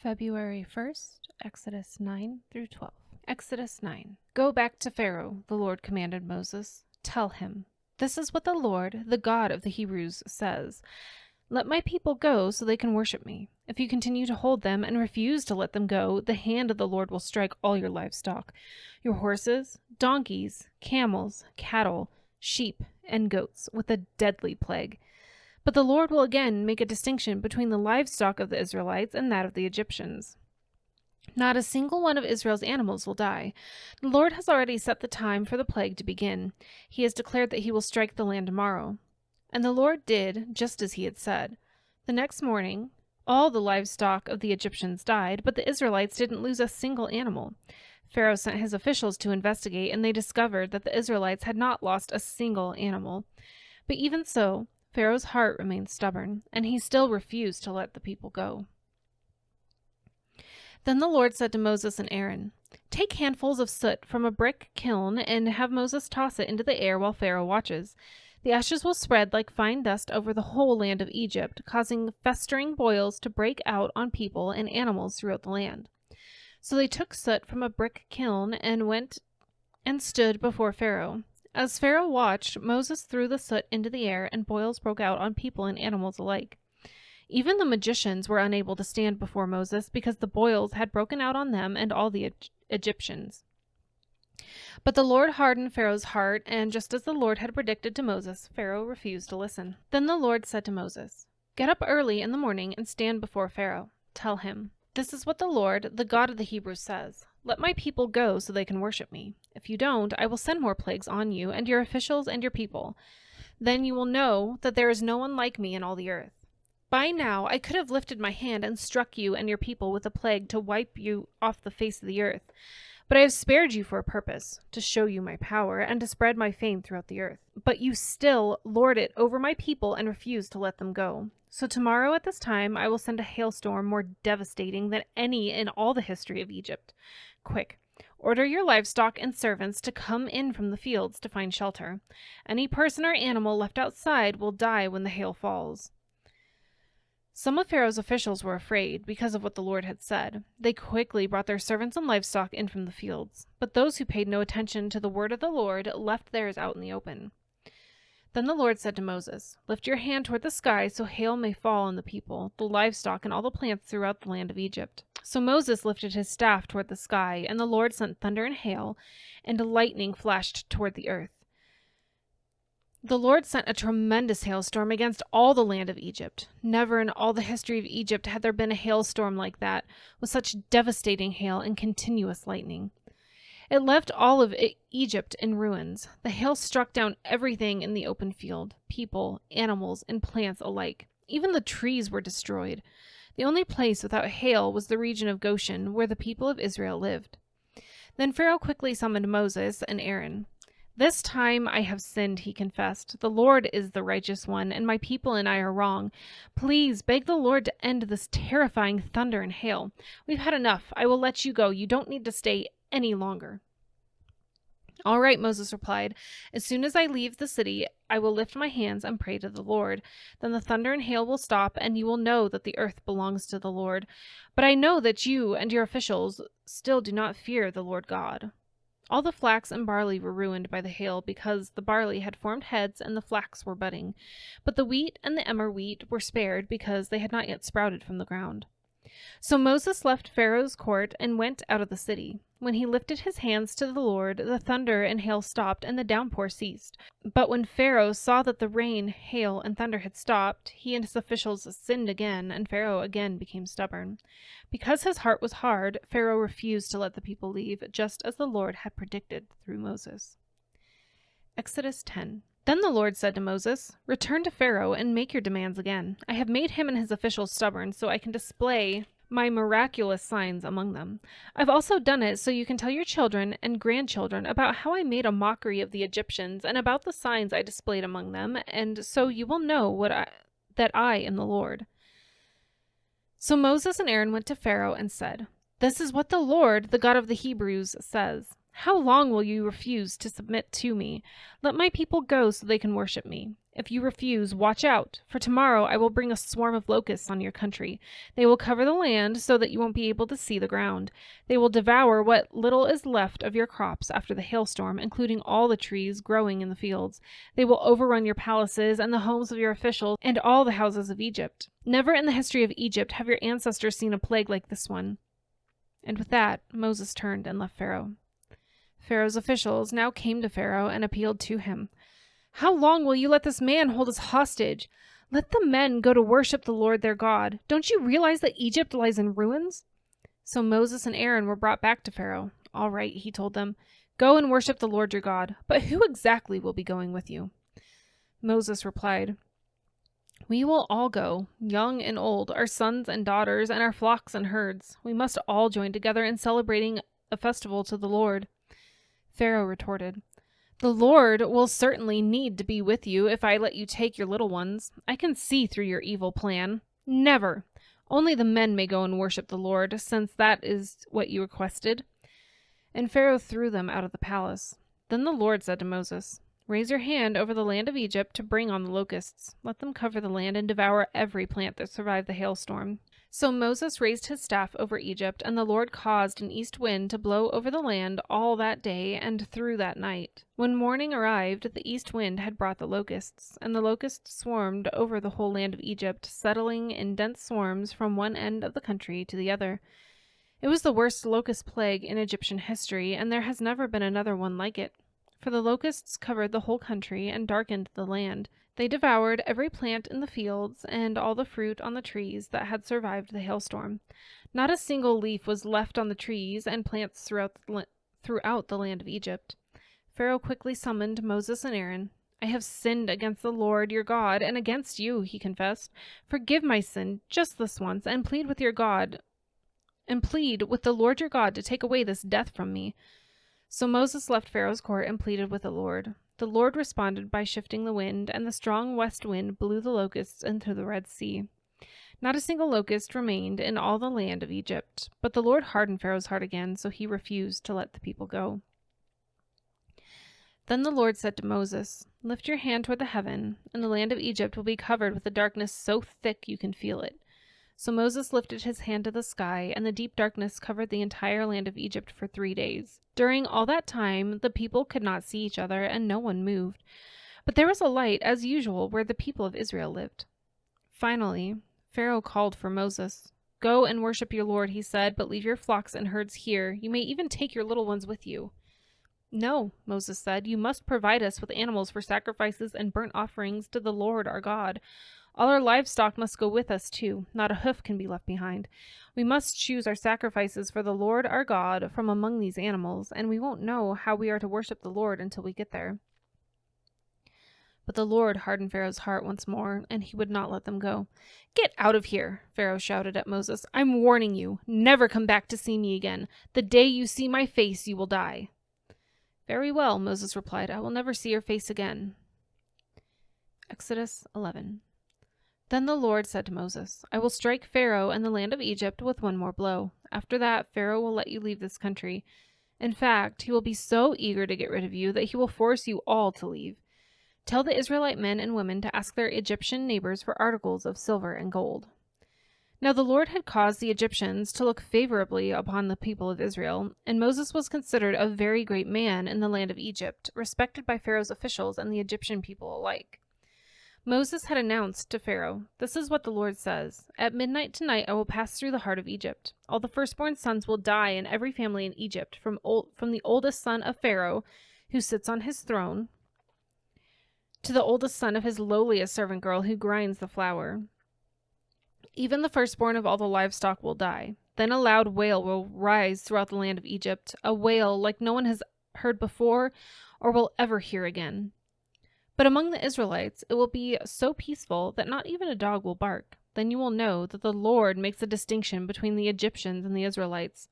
February 1st, Exodus 9 through 12. Exodus 9. Go back to Pharaoh, the Lord commanded Moses. Tell him, this is what the Lord, the God of the Hebrews, says. Let my people go so they can worship me. If you continue to hold them and refuse to let them go, the hand of the Lord will strike all your livestock, your horses, donkeys, camels, cattle, sheep, and goats, with a deadly plague. But the Lord will again make a distinction between the livestock of the Israelites and that of the Egyptians. Not a single one of Israel's animals will die. The Lord has already set the time for the plague to begin. He has declared that he will strike the land tomorrow. And the Lord did just as he had said. The next morning, all the livestock of the Egyptians died, but the Israelites didn't lose a single animal. Pharaoh sent his officials to investigate, and they discovered that the Israelites had not lost a single animal. But even so, Pharaoh's heart remained stubborn, and he still refused to let the people go. Then the Lord said to Moses and Aaron, Take handfuls of soot from a brick kiln and have Moses toss it into the air while Pharaoh watches. The ashes will spread like fine dust over the whole land of Egypt, causing festering boils to break out on people and animals throughout the land. So they took soot from a brick kiln and went and stood before Pharaoh. As Pharaoh watched, Moses threw the soot into the air, and boils broke out on people and animals alike. Even the magicians were unable to stand before Moses because the boils had broken out on them and all the Egyptians. But the Lord hardened Pharaoh's heart, and just as the Lord had predicted to Moses, Pharaoh refused to listen. Then the Lord said to Moses, Get up early in the morning and stand before Pharaoh. Tell him, This is what the Lord, the God of the Hebrews, says. Let my people go so they can worship me. If you don't, I will send more plagues on you and your officials and your people. Then you will know that there is no one like me in all the earth. By now, I could have lifted my hand and struck you and your people with a plague to wipe you off the face of the earth. But I have spared you for a purpose, to show you my power and to spread my fame throughout the earth. But you still lord it over my people and refuse to let them go. So tomorrow at this time, I will send a hailstorm more devastating than any in all the history of Egypt. Quick, order your livestock and servants to come in from the fields to find shelter. Any person or animal left outside will die when the hail falls. Some of Pharaoh's officials were afraid because of what the Lord had said. They quickly brought their servants and livestock in from the fields. But those who paid no attention to the word of the Lord left theirs out in the open. Then the Lord said to Moses, Lift your hand toward the sky so hail may fall on the people, the livestock, and all the plants throughout the land of Egypt. So Moses lifted his staff toward the sky, and the Lord sent thunder and hail, and lightning flashed toward the earth. The Lord sent a tremendous hailstorm against all the land of Egypt. Never in all the history of Egypt had there been a hailstorm like that, with such devastating hail and continuous lightning. It left all of Egypt in ruins. The hail struck down everything in the open field, people, animals, and plants alike. Even the trees were destroyed. The only place without hail was the region of Goshen, where the people of Israel lived. Then Pharaoh quickly summoned Moses and Aaron. This time I have sinned, he confessed. The Lord is the righteous one, and my people and I are wrong. Please beg the Lord to end this terrifying thunder and hail. We've had enough. I will let you go. You don't need to stay any longer. All right, Moses replied. As soon as I leave the city, I will lift my hands and pray to the Lord. Then the thunder and hail will stop, and you will know that the earth belongs to the Lord. But I know that you and your officials still do not fear the Lord God. All the flax and barley were ruined by the hail because the barley had formed heads and the flax were budding. But the wheat and the emmer wheat were spared because they had not yet sprouted from the ground. So Moses left Pharaoh's court and went out of the city. When he lifted his hands to the Lord, the thunder and hail stopped and the downpour ceased. But when Pharaoh saw that the rain, hail, and thunder had stopped, he and his officials sinned again, and Pharaoh again became stubborn. Because his heart was hard, Pharaoh refused to let the people leave, just as the Lord had predicted through Moses. Exodus 10. Then the Lord said to Moses, Return to Pharaoh and make your demands again. I have made him and his officials stubborn so I can display my miraculous signs among them. I've also done it so you can tell your children and grandchildren about how I made a mockery of the Egyptians and about the signs I displayed among them, and so you will know that I am the Lord. So Moses and Aaron went to Pharaoh and said, This is what the Lord, the God of the Hebrews, says. How long will you refuse to submit to me? Let my people go so they can worship me. If you refuse, watch out, for tomorrow I will bring a swarm of locusts on your country. They will cover the land so that you won't be able to see the ground. They will devour what little is left of your crops after the hailstorm, including all the trees growing in the fields. They will overrun your palaces and the homes of your officials and all the houses of Egypt. Never in the history of Egypt have your ancestors seen a plague like this one." And with that, Moses turned and left Pharaoh. Pharaoh's officials now came to Pharaoh and appealed to him. "How long will you let this man hold us hostage? Let the men go to worship the Lord their God. Don't you realize that Egypt lies in ruins?" So Moses and Aaron were brought back to Pharaoh. "All right," he told them, "go and worship the Lord your God. But who exactly will be going with you?" Moses replied, "We will all go, young and old, our sons and daughters, and our flocks and herds. We must all join together in celebrating a festival to the Lord." Pharaoh retorted, "The Lord will certainly need to be with you if I let you take your little ones. I can see through your evil plan. Never. Only the men may go and worship the Lord, since that is what you requested." And Pharaoh threw them out of the palace. Then the Lord said to Moses, "Raise your hand over the land of Egypt to bring on the locusts. Let them cover the land and devour every plant that survived the hailstorm." So Moses raised his staff over Egypt, and the Lord caused an east wind to blow over the land all that day and through that night. When morning arrived, the east wind had brought the locusts, and the locusts swarmed over the whole land of Egypt, settling in dense swarms from one end of the country to the other. It was the worst locust plague in Egyptian history, and there has never been another one like it. For the locusts covered the whole country and darkened the land. They devoured every plant in the fields and all the fruit on the trees that had survived the hailstorm. Not a single leaf was left on the trees and plants throughout the land of Egypt. Pharaoh quickly summoned Moses and Aaron. "I have sinned against the Lord your God and against you," he confessed. "Forgive my sin just this once and plead with the Lord your God to take away this death from me." So Moses left Pharaoh's court and pleaded with the Lord. The Lord responded by shifting the wind, and the strong west wind blew the locusts into the Red Sea. Not a single locust remained in all the land of Egypt, but the Lord hardened Pharaoh's heart again, so he refused to let the people go. Then the Lord said to Moses, "Lift your hand toward the heaven, and the land of Egypt will be covered with a darkness so thick you can feel it." So Moses lifted his hand to the sky, and the deep darkness covered the entire land of Egypt for 3 days. During all that time, the people could not see each other, and no one moved. But there was a light, as usual, where the people of Israel lived. Finally, Pharaoh called for Moses. "Go and worship your Lord," he said, "but leave your flocks and herds here. You may even take your little ones with you." "No," Moses said, "you must provide us with animals for sacrifices and burnt offerings to the Lord our God. All our livestock must go with us, too. Not a hoof can be left behind. We must choose our sacrifices for the Lord our God from among these animals, and we won't know how we are to worship the Lord until we get there." But the Lord hardened Pharaoh's heart once more, and he would not let them go. "Get out of here," Pharaoh shouted at Moses. "I'm warning you. Never come back to see me again. The day you see my face, you will die." "Very well," Moses replied. "I will never see your face again." Exodus 11. Then the Lord said to Moses, "I will strike Pharaoh and the land of Egypt with one more blow. After that, Pharaoh will let you leave this country. In fact, he will be so eager to get rid of you that he will force you all to leave. Tell the Israelite men and women to ask their Egyptian neighbors for articles of silver and gold." Now the Lord had caused the Egyptians to look favorably upon the people of Israel, and Moses was considered a very great man in the land of Egypt, respected by Pharaoh's officials and the Egyptian people alike. Moses had announced to Pharaoh, "This is what the Lord says. At midnight tonight I will pass through the heart of Egypt. All the firstborn sons will die in every family in Egypt, from the oldest son of Pharaoh, who sits on his throne, to the oldest son of his lowliest servant girl who grinds the flour. Even the firstborn of all the livestock will die. Then a loud wail will rise throughout the land of Egypt, a wail like no one has heard before or will ever hear again. But among the Israelites it will be so peaceful that not even a dog will bark. Then you will know that the Lord makes a distinction between the Egyptians and the Israelites.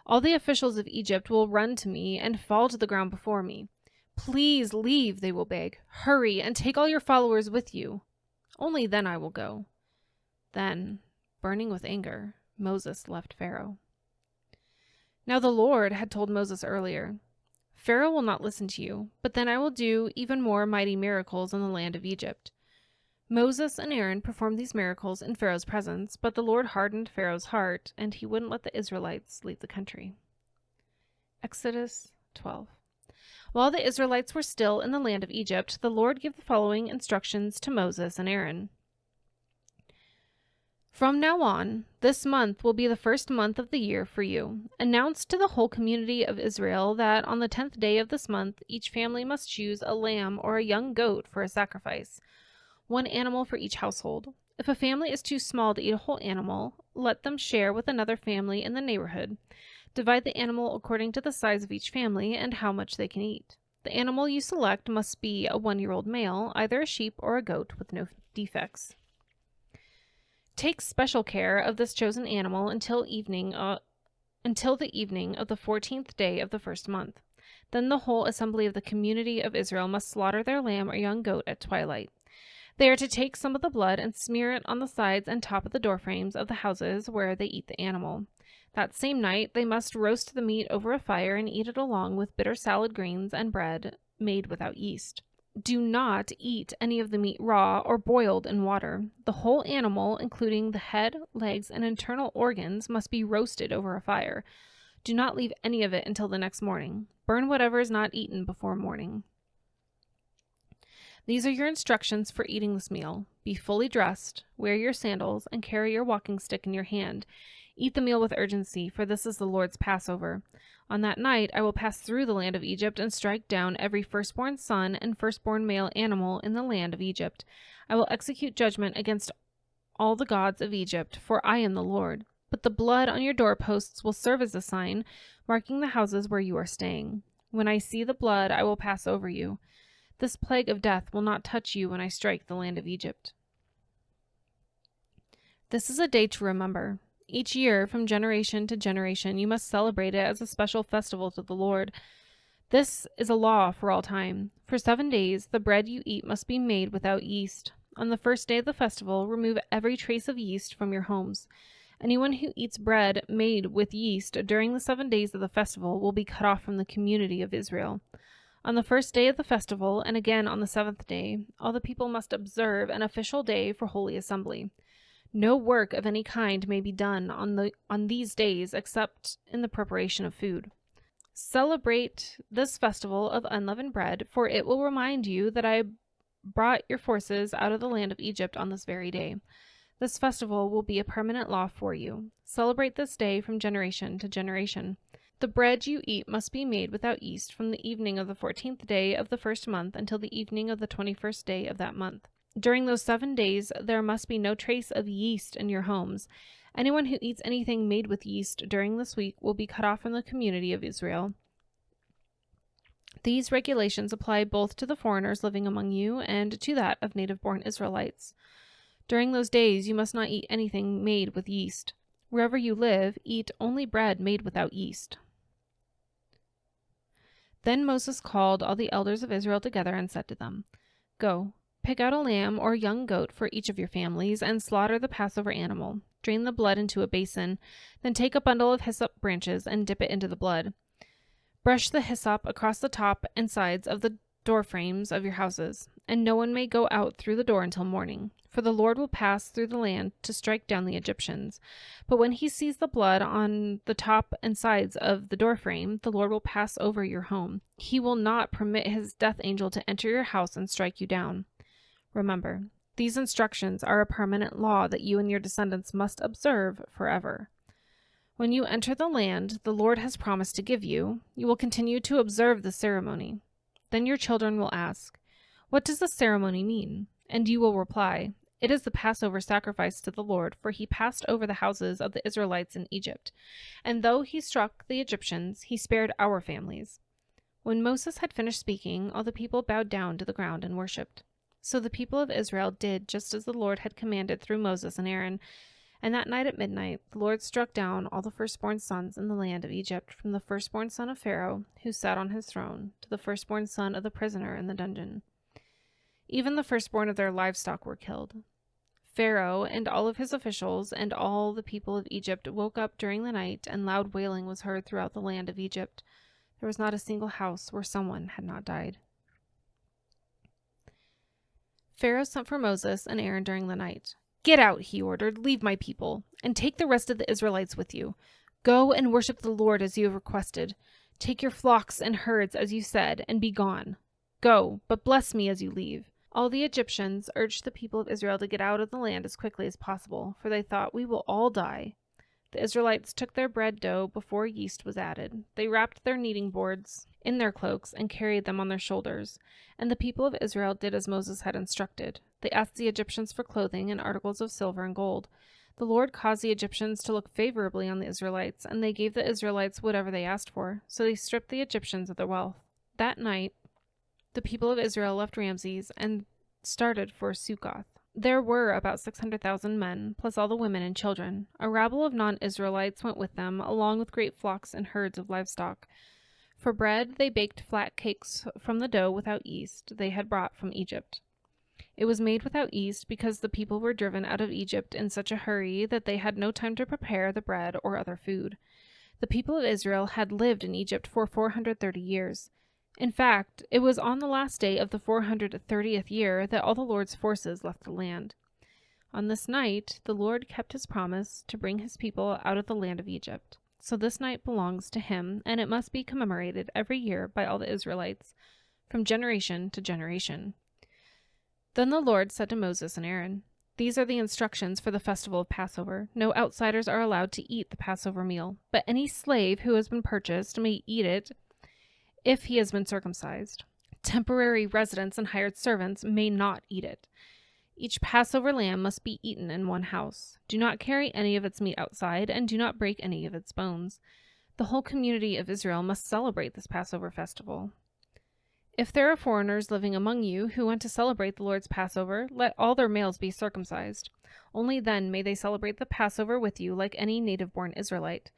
All the officials of Egypt will run to me and fall to the ground before me. 'Please leave,' they will beg. 'Hurry and take all your followers with you. Only then I will go.'" Then, burning with anger, Moses left Pharaoh. Now the Lord had told Moses earlier, Pharaoh will not listen to you, but then I will do even more mighty miracles in the land of Egypt. Moses and Aaron performed these miracles in Pharaoh's presence, but the Lord hardened Pharaoh's heart, and he wouldn't let the Israelites leave the country. Exodus 12. While the Israelites were still in the land of Egypt, the Lord gave the following instructions to Moses and Aaron. From now on, this month will be the first month of the year for you. Announce to the whole community of Israel that on the 10th day of this month, each family must choose a lamb or a young goat for a sacrifice, one animal for each household. If a family is too small to eat a whole animal, let them share with another family in the neighborhood. Divide the animal according to the size of each family and how much they can eat. The animal you select must be a 1-year-old male, either a sheep or a goat with no defects. Take special care of this chosen animal until the evening of the 14th day of the first month. Then the whole assembly of the community of Israel must slaughter their lamb or young goat at twilight. They are to take some of the blood and smear it on the sides and top of the doorframes of the houses where they eat the animal. That same night they must roast the meat over a fire and eat it along with bitter salad greens and bread made without yeast. Do not eat any of the meat raw or boiled in water. The whole animal, including the head, legs, and internal organs, must be roasted over a fire. Do not leave any of it until the next morning. Burn whatever is not eaten before morning. These are your instructions for eating this meal. Be fully dressed, wear your sandals, and carry your walking stick in your hand. Eat the meal with urgency, for this is the Lord's Passover. On that night I will pass through the land of Egypt and strike down every firstborn son and firstborn male animal in the land of Egypt. I will execute judgment against all the gods of Egypt, for I am the Lord. But the blood on your doorposts will serve as a sign, marking the houses where you are staying. When I see the blood, I will pass over you. This plague of death will not touch you when I strike the land of Egypt. This is a day to remember. Each year, from generation to generation, you must celebrate it as a special festival to the Lord. This is a law for all time. For 7 days, the bread you eat must be made without yeast. On the first day of the festival, remove every trace of yeast from your homes. Anyone who eats bread made with yeast during the 7 days of the festival will be cut off from the community of Israel. On the first day of the festival, and again on the 7th day, all the people must observe an official day for holy assembly. No work of any kind may be done on these days except in the preparation of food. Celebrate this festival of unleavened bread, for it will remind you that I brought your forces out of the land of Egypt on this very day. This festival will be a permanent law for you. Celebrate this day from generation to generation. The bread you eat must be made without yeast from the evening of the 14th day of the first month until the evening of the 21st day of that month. During those 7 days, there must be no trace of yeast in your homes. Anyone who eats anything made with yeast during this week will be cut off from the community of Israel. These regulations apply both to the foreigners living among you and to that of native-born Israelites. During those days, you must not eat anything made with yeast. Wherever you live, eat only bread made without yeast. Then Moses called all the elders of Israel together and said to them, Go. Pick out a lamb or a young goat for each of your families and slaughter the Passover animal. Drain the blood into a basin. Then take a bundle of hyssop branches and dip it into the blood. Brush the hyssop across the top and sides of the door frames of your houses, and no one may go out through the door until morning, for the Lord will pass through the land to strike down the Egyptians. But when he sees the blood on the top and sides of the door frame, the Lord will pass over your home. He will not permit his death angel to enter your house and strike you down. Remember, these instructions are a permanent law that you and your descendants must observe forever. When you enter the land the Lord has promised to give you, you will continue to observe the ceremony. Then your children will ask, What does the ceremony mean? And you will reply, It is the Passover sacrifice to the Lord, for he passed over the houses of the Israelites in Egypt. And though he struck the Egyptians, he spared our families. When Moses had finished speaking, all the people bowed down to the ground and worshipped. So the people of Israel did just as the Lord had commanded through Moses and Aaron. And that night at midnight, the Lord struck down all the firstborn sons in the land of Egypt, from the firstborn son of Pharaoh, who sat on his throne, to the firstborn son of the prisoner in the dungeon. Even the firstborn of their livestock were killed. Pharaoh and all of his officials and all the people of Egypt woke up during the night, and loud wailing was heard throughout the land of Egypt. There was not a single house where someone had not died. Pharaoh sent for Moses and Aaron during the night. "Get out," he ordered, "leave my people, and take the rest of the Israelites with you. Go and worship the Lord as you have requested. Take your flocks and herds as you said, and be gone. Go, but bless me as you leave." All the Egyptians urged the people of Israel to get out of the land as quickly as possible, for they thought, "We will all die." The Israelites took their bread dough before yeast was added. They wrapped their kneading boards in their cloaks and carried them on their shoulders. And the people of Israel did as Moses had instructed. They asked the Egyptians for clothing and articles of silver and gold. The Lord caused the Egyptians to look favorably on the Israelites, and they gave the Israelites whatever they asked for. So they stripped the Egyptians of their wealth. That night, the people of Israel left Ramses and started for Succoth. There were about 600,000 men, plus all the women and children. A rabble of non-Israelites went with them, along with great flocks and herds of livestock. For bread, they baked flat cakes from the dough without yeast they had brought from Egypt. It was made without yeast because the people were driven out of Egypt in such a hurry that they had no time to prepare the bread or other food. The people of Israel had lived in Egypt for 430 years. In fact, it was on the last day of the 430th year that all the Lord's forces left the land. On this night, the Lord kept his promise to bring his people out of the land of Egypt. So this night belongs to him, and it must be commemorated every year by all the Israelites, from generation to generation. Then the Lord said to Moses and Aaron, "These are the instructions for the festival of Passover. No outsiders are allowed to eat the Passover meal, but any slave who has been purchased may eat it if he has been circumcised. Temporary residents and hired servants may not eat it. Each Passover lamb must be eaten in one house. Do not carry any of its meat outside, and do not break any of its bones. The whole community of Israel must celebrate this Passover festival. If there are foreigners living among you who want to celebrate the Lord's Passover, let all their males be circumcised. Only then may they celebrate the Passover with you like any native-born Israelite.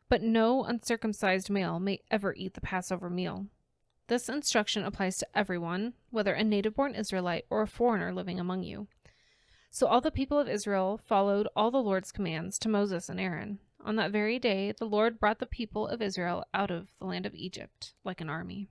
But no uncircumcised male may ever eat the Passover meal." This instruction applies to everyone, whether a native-born Israelite or a foreigner living among you. So all the people of Israel followed all the Lord's commands to Moses and Aaron. On that very day, the Lord brought the people of Israel out of the land of Egypt like an army.